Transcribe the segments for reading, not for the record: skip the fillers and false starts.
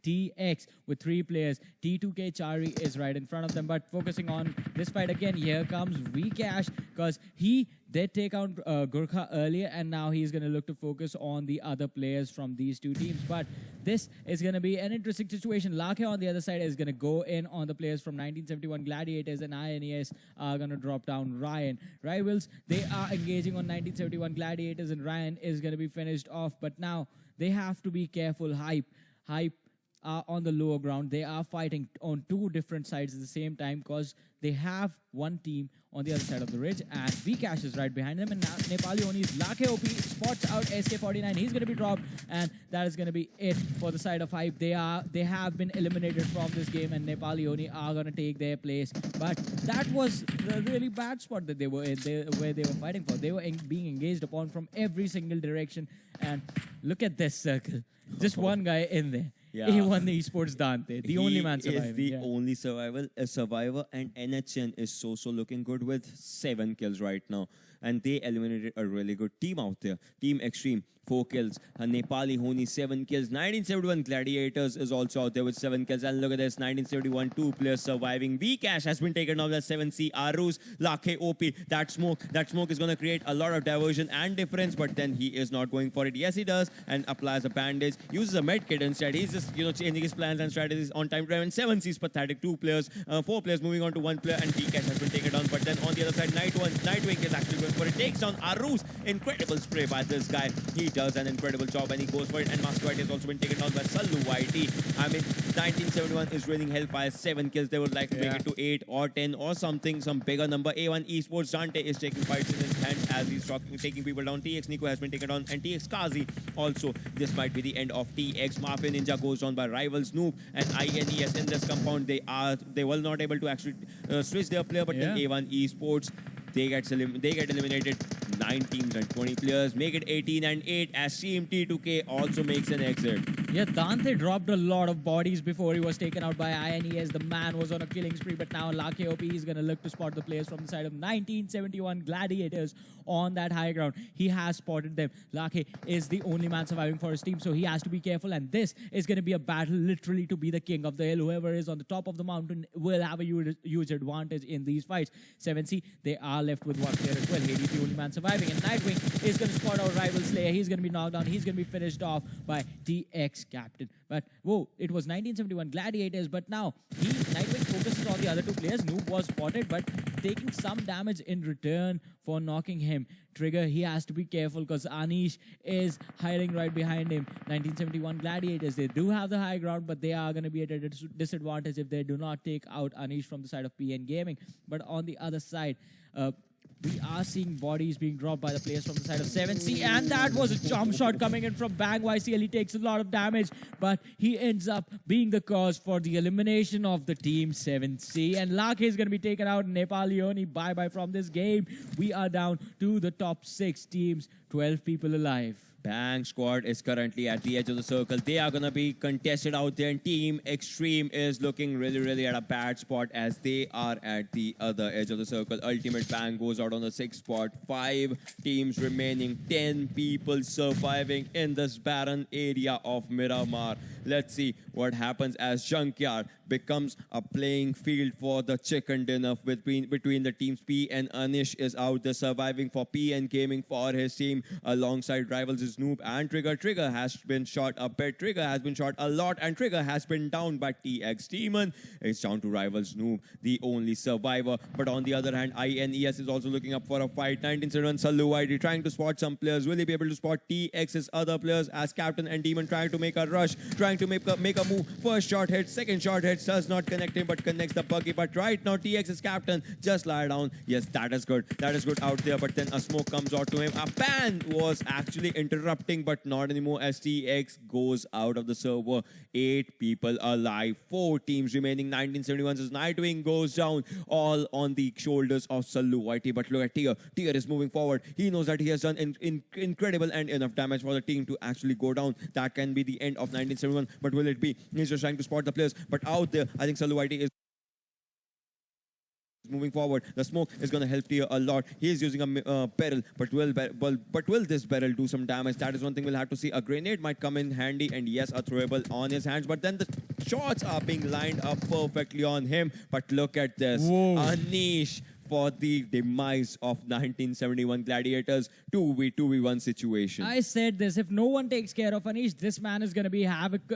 TX with 3 players. T2K Chari is right in front of them, but focusing on this fight again, here comes Vcash, because he did take out Gurkha earlier, and now he's going to look to focus on the other players from these two teams. But this is going to be an interesting situation. Lanka on the other side is going to go in on the players from 1971 Gladiators, and INES are going to drop down Ryan. Rivals, they are engaging on 1971 Gladiators, and Ryan is going to be finished off. But now they have to be careful. Hype are on the lower ground. They are fighting on 2 different sides at the same time, because they have one team on the other side of the ridge, and Vcash is right behind them. And now Nepali Ho Ni's Lake OP spots out SK49. He's going to be dropped, and that is going to be it for the side of Hype. They have been eliminated from this game, and Nepali Ho Ni are going to take their place. But that was a really bad spot that they were in, where they were fighting for. They were being engaged upon from every single direction. And look at this circle. Just one guy in there. Yeah. A1 Esports Dante, the only man surviving. He is the only survivor, and NHN is so looking good with 7 kills right now. And they eliminated a really good team out there. Team Xtreme, 4 kills. Nepali Ho Ni, 7 kills. 1971 Gladiators is also out there with 7 kills. And look at this, 1971, 2 players surviving. Vcash has been taken off the 7C. Arus, Lake OP, that smoke is going to create a lot of diversion and difference, but then he is not going for it. Yes, he does, and applies a bandage, uses a med kit instead. He's just, changing his plans and strategies on time drive. And 7C's pathetic, 4 players moving on to 1 player, and Vcash has been taken down. But then on the other side, Nightwing is actually going for it. Takes down Arus. Incredible spray by this guy. He does an incredible job, and he goes for it. And Master White has also been taken down by Sallu Whitey. I mean, 1971 is winning Hellfire, 7 kills. They would like to make it to 8 or 10 or something, some bigger number. A1 Esports Dante is taking fights in his hands as he's taking people down. TX Nico has been taken down, and TX Kazi also. This might be the end of TX. Mafia Ninja goes down by Rivals Noob, and INES in this compound. They were not able to actually switch their player, but then A1 Esports, they get eliminated. 9 teams and 20 players make it 18 and 8 as Team T2K also makes an exit. Yeah, Dante dropped a lot of bodies before he was taken out by INES. The man was on a killing spree, but now Lake OP is going to look to spot the players from the side of 1971 Gladiators on that high ground. He has spotted them. Lake is the only man surviving for his team, so he has to be careful, and this is going to be a battle literally to be the king of the hill. Whoever is on the top of the mountain will have a huge advantage in these fights. 7C, they are left with 1 player as well. Hades, the only man surviving, and Nightwing is going to spot out Rival Slayer. He's going to be knocked down. He's going to be finished off by TX Captain. But, whoa, it was 1971 Gladiators, but now Nightwing focuses on the other 2 players. Noob was spotted, but taking some damage in return for knocking him. Trigger, he has to be careful because Anish is hiding right behind him. 1971 Gladiators, they do have the high ground, but they are going to be at a disadvantage if they do not take out Anish from the side of PN Gaming. But on the other side, we are seeing bodies being dropped by the players from the side of 7C, and that was a jump shot coming in from Bang YCL. He takes a lot of damage, but he ends up being the cause for the elimination of the team 7C. And Lake is going to be taken out. Nepali Ho Ni, bye-bye from this game. We are down to the top 6 teams, 12 people alive. Bang squad is currently at the edge of the circle. They are going to be contested out there, and Team Xtreme is looking really at a bad spot as they are at the other edge of the circle. Ultimate Bang goes out on the 6th spot. 5 teams remaining, 10 people surviving in this barren area of Miramar. Let's see what happens as Junkyard becomes a playing field for the chicken dinner between the teams. P and Anish is out there surviving for PN Gaming for his team alongside rivals is Noob and Trigger. Trigger has been shot a bit. Trigger has been shot a lot, and Trigger has been down by TX Demon. It's down to rivals Noob, the only survivor. But on the other hand, INES is also looking up for a fight. 1971 Saluwaidi trying to spot some players. Will he be able to spot TX's other players as Captain and Demon trying to make a rush, trying to make a move. First shot hits, second shot hits, does not connect him but connects the buggy. But right now TX's Captain just lie down. Yes, that is good. That is good out there. But then a smoke comes out to him. A ban was actually interrupting, but not anymore as TX goes out of the server. 8 people alive, 4 teams remaining. 1971's Nightwing goes down, all on the shoulders of Saluwaiti. But look at Tier. Tier is moving forward. He knows that he has done incredible and enough damage for the team to actually go down. That can be the end of 1971. But will it be? He's just trying to spot the players. But out there, I think Saluwaiti is moving forward. The smoke is going to help Tia a lot. He is using a barrel, but will this barrel do some damage? That is one thing we'll have to see. A grenade might come in handy, and yes, a throwable on his hands, but then the shots are being lined up perfectly on him. But look at this. Whoa. Anish for the demise of 1971 Gladiators 2v1 situation. I said this, if no one takes care of Anish, this man is going to be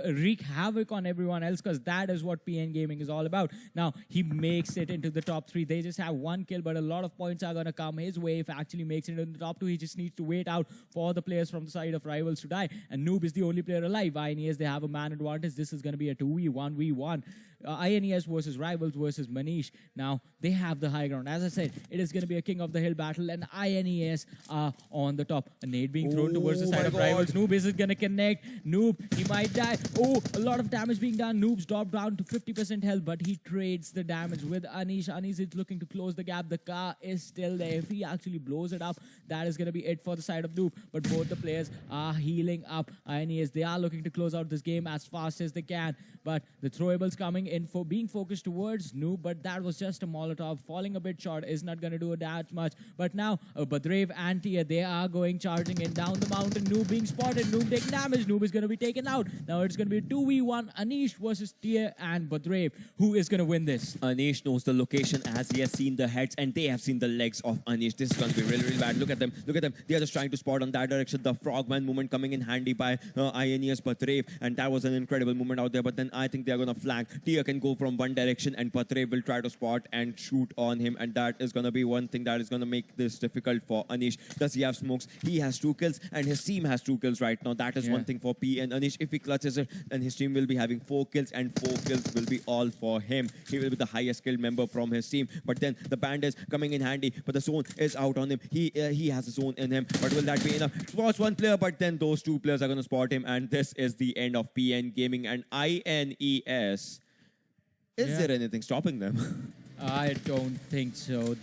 wreak havoc on everyone else, because that is what PN Gaming is all about. Now, he makes it into the top 3. They just have 1 kill, but a lot of points are going to come his way if he actually makes it into the top 2. He just needs to wait out for the players from the side of rivals to die. And Noob is the only player alive. INES, they have a man advantage. This is going to be a 2v1v1. INES versus rivals versus Manish. Now, they have the high ground. As I said, it is going to be a king of the hill battle, and INES are on the top. A nade being thrown towards the side of rivals. Noob is going to connect. Noob, he might die. Oh, a lot of damage being done. Noob's dropped down to 50% health, but he trades the damage with Anish. Anish is looking to close the gap. The car is still there. If he actually blows it up, that is going to be it for the side of Noob. But both the players are healing up. INES, they are looking to close out this game as fast as they can. But the throwables coming in for being focused towards Noob, but that was just a Molotov. Falling a bit short is not going to do that much. But now, Badrev and Tia, they are going charging in down the mountain. Noob being spotted. Noob taking damage. Noob is going to be taken out. Now it's going to be a 2v1. Anish versus Tia and Badrev. Who is going to win this? Anish knows the location as he has seen the heads, and they have seen the legs of Anish. This is going to be really, really bad. Look at them. Look at them. They are just trying to spot on that direction. The frogman movement coming in handy by INES Badrev, and that was an incredible movement out there. But then I think they are going to flank. Tia can go from one direction, and Badrev will try to spot and shoot on him, and that is going to be one thing that is going to make this difficult for Anish. Does he have smokes? He has 2 kills, and his team has 2 kills right now. That is one thing for P and Anish. If he clutches it, then his team will be having 4 kills, and 4 kills will be all for him. He will be the highest killed member from his team. But then the band is coming in handy, but the zone is out on him. He has a zone in him, but will that be enough? Spots 1 player, but then those 2 players are going to spot him, and this is the end of PN Gaming and INES. Is there anything stopping them? I don't think so.